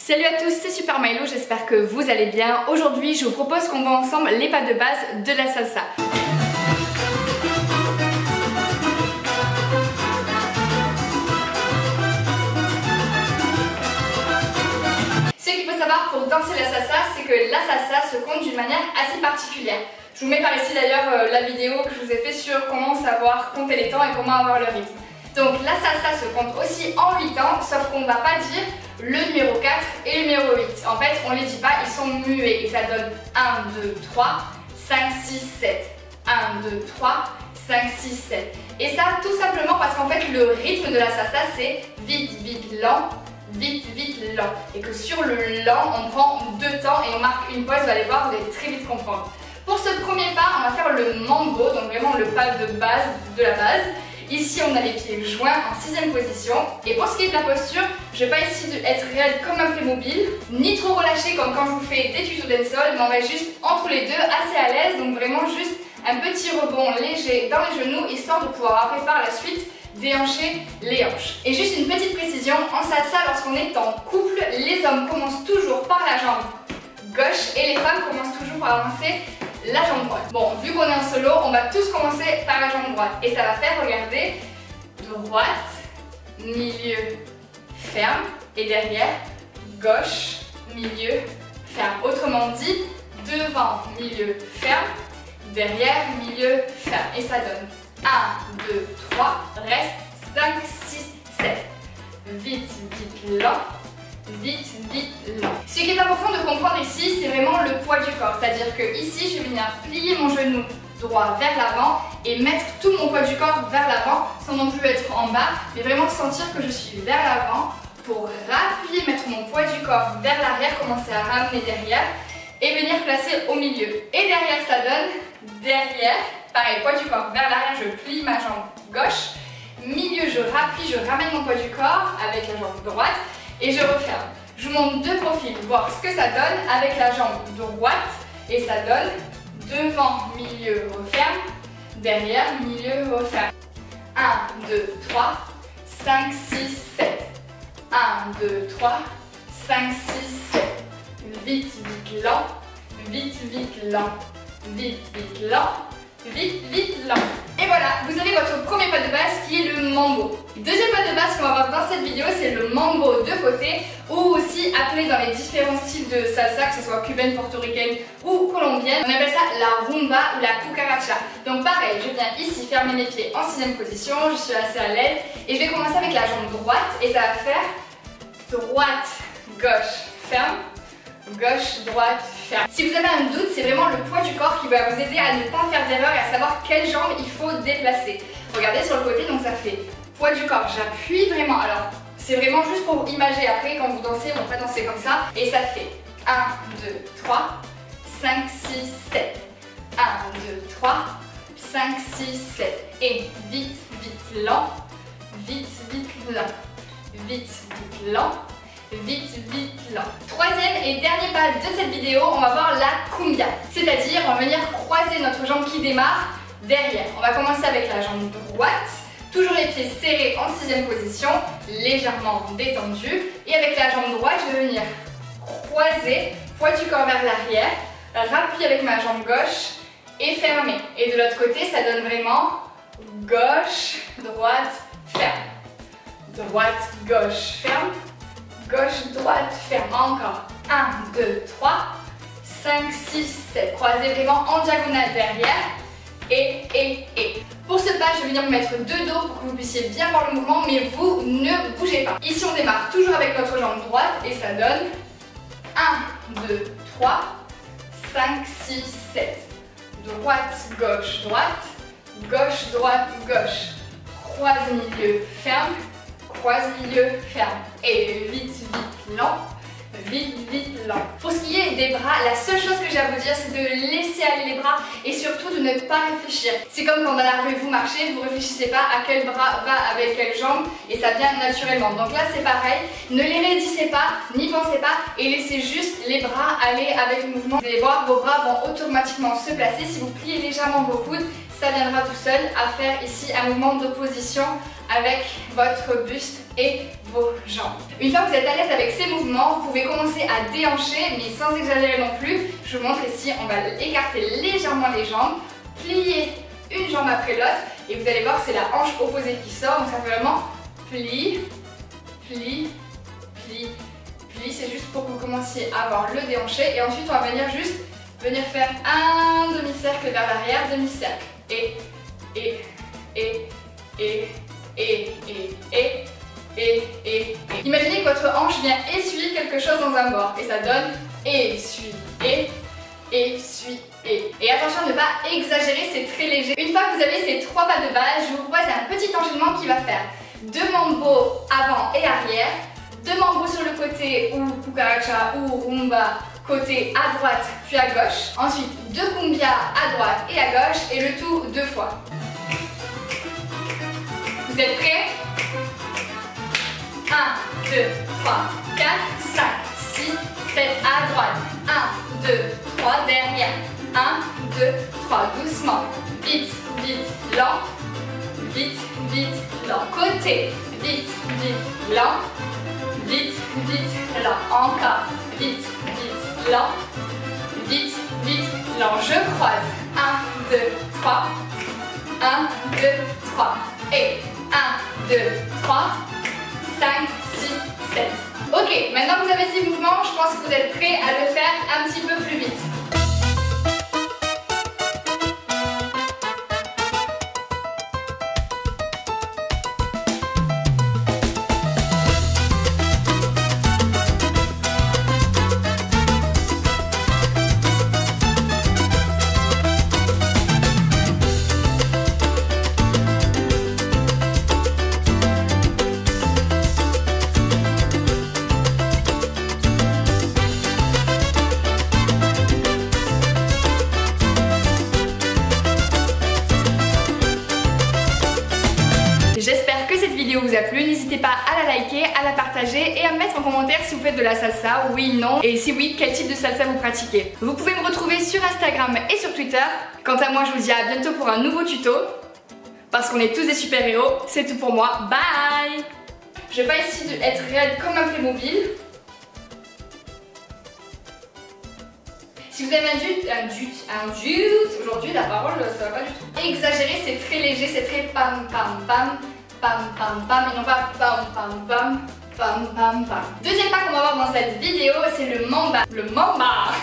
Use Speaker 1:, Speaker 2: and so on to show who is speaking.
Speaker 1: Salut à tous, c'est Super Milo, j'espère que vous allez bien. Aujourd'hui, je vous propose qu'on voit ensemble les pas de base de la salsa. Ce qu'il faut savoir pour danser la salsa, c'est que la salsa se compte d'une manière assez particulière. Je vous mets par ici d'ailleurs la vidéo que je vous ai fait sur comment savoir compter les temps et comment avoir le rythme. Donc la salsa se compte aussi en 8 temps, sauf qu'on ne va pas dire le numéro 4 et le numéro 8. En fait, on ne les dit pas, ils sont muets et ça donne 1, 2, 3, 5, 6, 7. 1, 2, 3, 5, 6, 7. Et ça tout simplement parce qu'en fait le rythme de la salsa c'est vite, vite, lent, vite, vite, lent. Et que sur le lent, on prend 2 temps et on marque une pause, vous allez voir, vous allez très vite comprendre. Pour ce premier pas, on va faire le mambo, donc vraiment le pas de base de la base. Ici, on a les pieds joints en 6e position. Et pour ce qui est de la posture, je ne vais pas ici être réelle comme un Playmobil, ni trop relâché comme quand je vous fais des tutos dancehall, mais on va juste entre les deux, assez à l'aise. Donc vraiment juste un petit rebond léger dans les genoux, histoire de pouvoir après par la suite déhancher les hanches. Et juste une petite précision, en salsa, lorsqu'on est en couple, les hommes commencent toujours par la jambe gauche et les femmes commencent toujours par avancer la jambe droite. Bon, vu qu'on est en solo, on va tous commencer par la jambe droite. Et ça va faire, regardez, droite, milieu, ferme. Et derrière, gauche, milieu, ferme. Autrement dit, devant, milieu, ferme. Derrière, milieu, ferme. Et ça donne 1, 2, 3, reste 5, 6, 7. Vite, vite, lent. Vite, vite, lent. Ce qui est important de comprendre ici, c'est vraiment le poids du corps. C'est-à-dire que ici, je vais venir plier mon genou droit vers l'avant et mettre tout mon poids du corps vers l'avant sans non plus être en bas, mais vraiment sentir que je suis vers l'avant pour rappuyer, mettre mon poids du corps vers l'arrière, commencer à ramener derrière et venir placer au milieu. Et derrière, ça donne derrière, pareil, poids du corps vers l'arrière, je plie ma jambe gauche, milieu, je rappuie, je ramène mon poids du corps avec la jambe droite. Et je referme. Je vous montre deux profils, voir ce que ça donne avec la jambe droite. Et ça donne devant, milieu, referme. Derrière, milieu, referme. 1, 2, 3, 5, 6, 7. 1, 2, 3, 5, 6, 7. Vite, vite, lent. Vite, vite, lent. Vite, vite, lent. Vite, vite, lent. Et voilà, vous avez votre premier pas de base qui est le mambo. Deuxième pas de base qu'on va voir dans cette vidéo, c'est le mambo de côté, ou aussi appelé dans les différents styles de salsa, que ce soit cubaine, portoricaine ou colombienne. On appelle ça la rumba ou la cucaracha. Donc pareil, je viens ici fermer mes pieds en 6e position, je suis assez à l'aise. Et je vais commencer avec la jambe droite et ça va faire droite, gauche, ferme. Gauche, droite, ferme. Si vous avez un doute, c'est vraiment le poids du corps qui va vous aider à ne pas faire d'erreur et à savoir quelle jambe il faut déplacer. Regardez sur le côté, donc ça fait poids du corps, j'appuie vraiment. Alors, c'est vraiment juste pour imager après, quand vous dansez, on ne va pas danser comme ça. Et ça fait 1, 2, 3, 5, 6, 7. 1, 2, 3, 5, 6, 7. Et vite, vite, lent. Vite, vite, lent. Vite, vite, lent. Vite, vite, lent. Troisième et dernier pas de cette vidéo, on va voir la cumbia. C'est-à-dire, on va venir croiser notre jambe qui démarre derrière. On va commencer avec la jambe droite, toujours les pieds serrés en 6e position, légèrement détendus. Et avec la jambe droite, je vais venir croiser, poids du corps vers l'arrière, rappuyer avec ma jambe gauche et fermer. Et de l'autre côté, ça donne vraiment gauche, droite, ferme. Droite, gauche, ferme. Gauche, droite, ferme. Encore. 1, 2, 3, 5, 6, 7. Croisez vraiment en diagonale derrière. Et. Pour ce pas, je vais venir me mettre de dos pour que vous puissiez bien voir le mouvement, mais vous ne bougez pas. Ici, on démarre toujours avec notre jambe droite et ça donne 1, 2, 3, 5, 6, 7. Droite, gauche, droite. Gauche, droite, gauche. Croise milieu, ferme. Croise, milieu, ferme. Et vite, vite, lent. Vite, vite, lent. Pour ce qui est des bras, la seule chose que j'ai à vous dire, c'est de laisser aller les bras et surtout de ne pas réfléchir. C'est comme quand dans la rue vous marchez, vous ne réfléchissez pas à quel bras va avec quelle jambe et ça vient naturellement. Donc là c'est pareil, ne les raidissez pas, n'y pensez pas et laissez juste les bras aller avec le mouvement. Vous allez voir, vos bras vont automatiquement se placer. Si vous pliez légèrement vos coudes, ça viendra tout seul à faire ici un mouvement d'opposition avec votre buste et vos jambes. Une fois que vous êtes à l'aise avec ces mouvements, vous pouvez commencer à déhancher, mais sans exagérer non plus. Je vous montre ici, on va écarter légèrement les jambes, plier une jambe après l'autre, et vous allez voir que c'est la hanche opposée qui sort, donc ça fait vraiment pli, pli, pli, pli. C'est juste pour que vous commenciez à avoir le déhanché, et ensuite on va venir faire un demi-cercle vers l'arrière, demi-cercle, et. Imaginez que votre hanche vient essuyer quelque chose dans un bord et ça donne essuyer, essuyer. Et attention de ne pas exagérer, c'est très léger. Une fois que vous avez ces 3 pas de base, je vous propose un petit enchaînement qui va faire 2 mambo avant et arrière, 2 mambo sur le côté ou cucaracha ou rumba côté à droite puis à gauche. Ensuite 2 cumbia à droite et à gauche et le tout 2 fois. Vous êtes prêts? 1, 2, 3, 4, 5, 6, 7 à droite. 1, 2, 3 derrière. 1, 2, 3, doucement. Vite, vite, lent. Vite, vite, lent. Côté. Vite, vite, lent. Vite, vite, lent. Encore. Vite, vite, lent. Vite, vite, lent. Je croise. 1, 2, 3. 1, 2, 3. Et 1, 2, 3, 5, 6, 7. Ok, maintenant que vous avez ces mouvements, je pense que vous êtes prêts à le faire un petit peu plus vite. J'espère que cette vidéo vous a plu, n'hésitez pas à la liker, à la partager et à me mettre en commentaire si vous faites de la salsa, oui, non, et si oui, quel type de salsa vous pratiquez. Vous pouvez me retrouver sur Instagram et sur Twitter. Quant à moi, je vous dis à bientôt pour un nouveau tuto, parce qu'on est tous des super-héros, c'est tout pour moi, bye. Je vais pas essayer d'être raide comme un Playmobil. Si vous avez un doute, aujourd'hui la parole ça va pas du tout. Exagérer, c'est très léger, c'est très pam pam pam, pam pam pam et non pas pam pam pam, pam pam pam. Deuxième pas qu'on va voir dans cette vidéo, c'est le mamba. Le mamba.